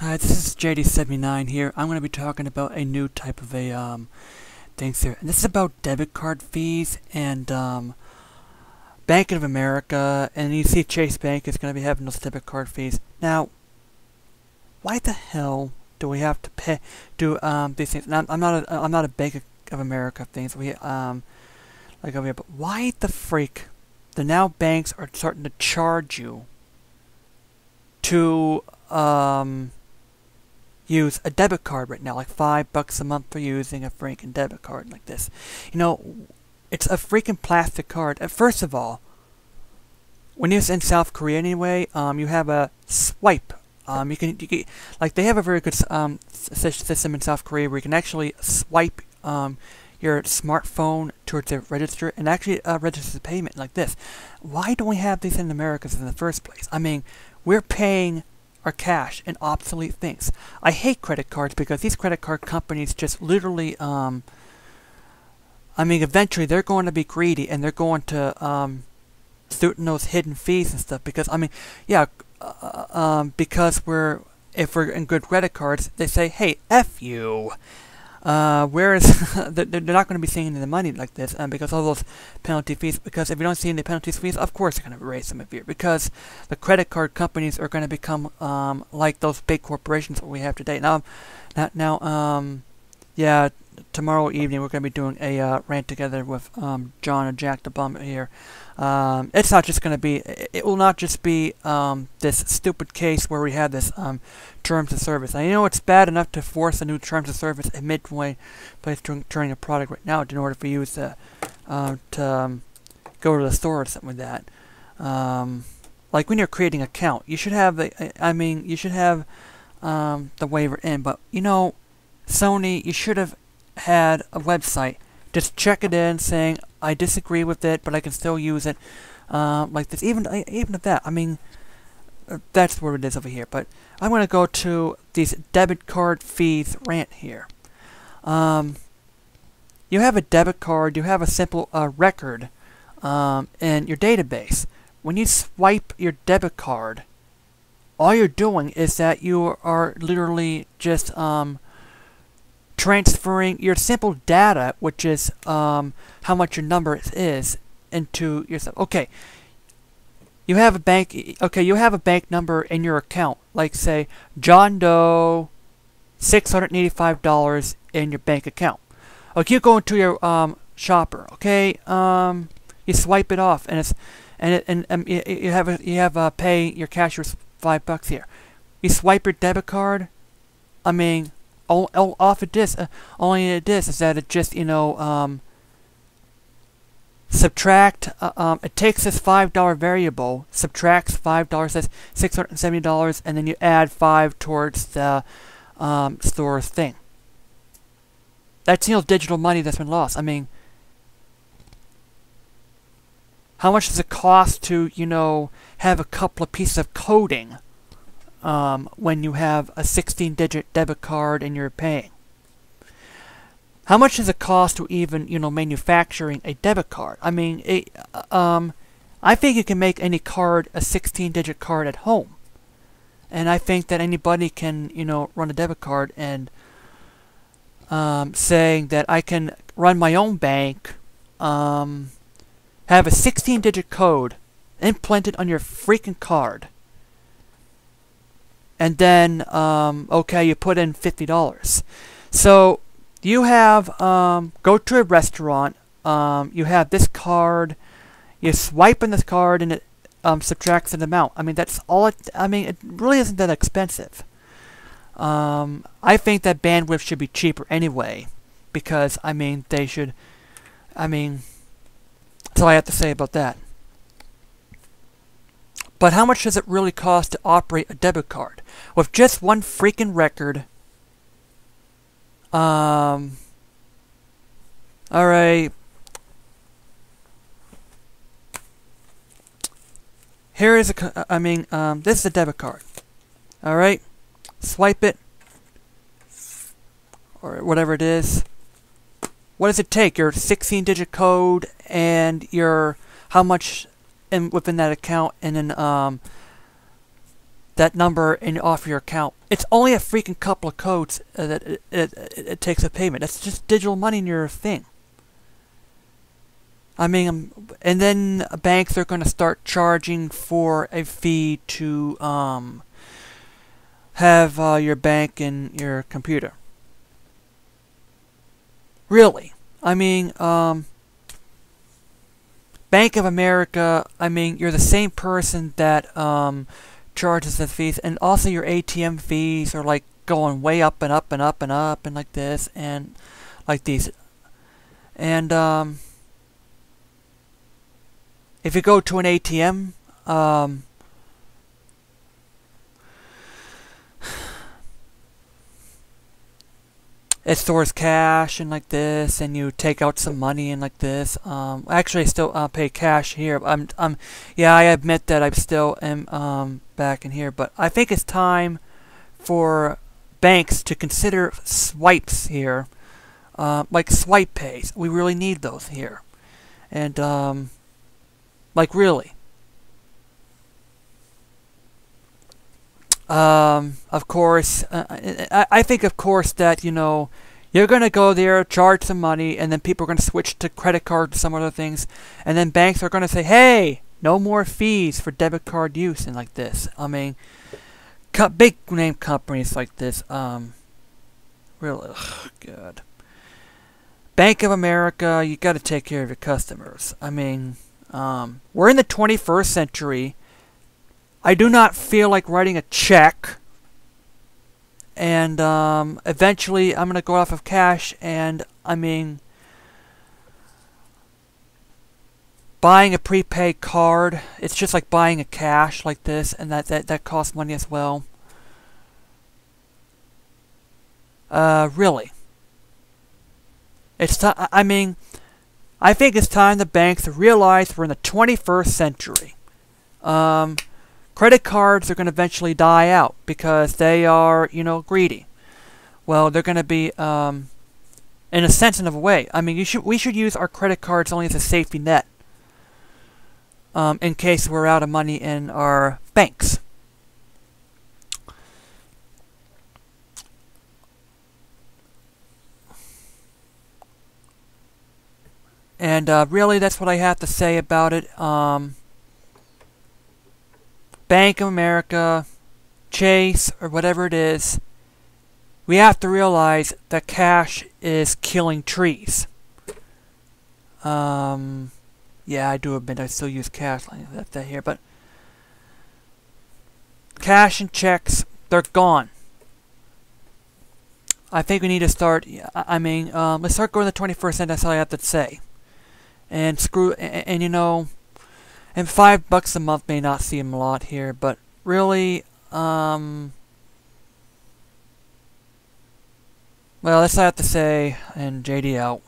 Hi, this is JD79 here. I'm going to be talking about a new type of things here. And this is about debit card fees and Bank of America, and you see Chase Bank is going to be having those debit card fees. Now, why the hell do we have to pay these things? Now, I'm not a Bank of America thing, so like over here, but why the freak the now banks are starting to charge you to use a debit card right now, like $5 a month for using a freaking debit card like this. You know, it's a freaking plastic card. First of all, when you're in South Korea anyway, you have a swipe. You can like they have a very good system in South Korea where you can actually swipe your smartphone towards the register and actually register the payment like this. Why don't we have these in America in the first place? I mean, we're paying our cash in obsolete things. I hate credit cards because these credit card companies just literally, I mean, eventually they're going to be greedy and they're going to sweeten those hidden fees and stuff. Because I mean, yeah, because if we're in good credit cards, they say, hey, F you. Whereas they're not going to be seeing the money like this because all those penalty fees. Because if you don't see any penalty fees, of course they're going to raise them here. Because the credit card companies are going to become like those big corporations that we have today. Yeah, tomorrow evening we're going to be doing a rant together with John and Jack the Bum here. It's not just going to be. It will not just be this stupid case where we have this terms of service. Now, you know it's bad enough to force a new terms of service at midway place during a product right now in order for you to go to the store or something like that. Like when you're creating an account, you should have you should have the waiver in. But you know, Sony, you should have had a website. Just check it in, saying I disagree with it, but I can still use it, like this. Even at that, I mean, that's where it is over here. But I'm going to go to these debit card fees rant here. You have a debit card. You have a simple record in your database. When you swipe your debit card, all you're doing is that you are literally just transferring your simple data, which is how much your number is, into yourself. Okay, you have a bank. Okay, you have a bank number in your account, like say John Doe, $685 in your bank account. Okay, you go into your shopper. Okay, you swipe it off, and you have pay your cashier's $5 here. You swipe your debit card. I mean, off of this, only it is that it just, you know, subtract, it takes this $5 variable, subtracts $5, that's $670, and then you add 5 towards the store thing. That's, you know, digital money that's been lost. I mean, how much does it cost to, you know, have a couple of pieces of coding when you have a 16-digit debit card and you're paying? How much does it cost to even, you know, manufacturing a debit card? I mean, I think you can make any card a 16-digit card at home, and I think that anybody can, you know, run a debit card and saying that I can run my own bank, have a 16-digit code implanted on your freaking card. And then, okay, you put in $50. So, you have, go to a restaurant, you have this card, you swipe in this card, and it subtracts an amount. I mean, that's all I mean, it really isn't that expensive. I think that bandwidth should be cheaper anyway, because, I mean, they should, I mean, that's all I have to say about that. But how much does it really cost to operate a debit card? With just one freaking record. Alright. Here is this is a debit card. Alright. Swipe it. Or whatever it is. What does it take? Your 16-digit code and your how much within that account, and then that number off your account. It's only a freaking couple of codes that it takes a payment. That's just digital money in your thing. I mean, and then banks are going to start charging for a fee to have your bank in your computer. Really? I mean, Bank of America, I mean, you're the same person that charges the fees, and also your ATM fees are like going way up and up and up and up and like this and like these. And if you go to an ATM, it stores cash and like this, and you take out some money and like this. Actually, I still pay cash here. Yeah, I admit that I still am back in here, but I think it's time for banks to consider swipes here, like swipe pays. We really need those here, and like really. Of course, I think, of course, that, you know, you're going to go there, charge some money, and then people are going to switch to credit cards and some other things, and then banks are going to say, hey, no more fees for debit card use and like this. I mean, big name companies like this, really, good. Bank of America, you got to take care of your customers. I mean, we're in the 21st century. I do not feel like writing a check, and eventually I'm going to go off of cash, and I mean, buying a prepaid card, it's just like buying a cash like this, and that costs money as well. Really. It's time. I mean, I think it's time the banks realize we're in the 21st century. Credit cards are going to eventually die out because they are, you know, greedy. Well, they're going to be, in a sense, in a way. I mean, we should use our credit cards only as a safety net, in case we're out of money in our banks. And really, that's what I have to say about it. Bank of America, Chase, or whatever it is, we have to realize that cash is killing trees. Yeah, I do admit I still use cash like that here, but cash and checks, they're gone. I think we need to start, I mean, let's start going to the 21st century, that's all I have to say. And screw, and you know, and $5 a month may not seem a lot here, but really, well, that's all I have to say, and JD out.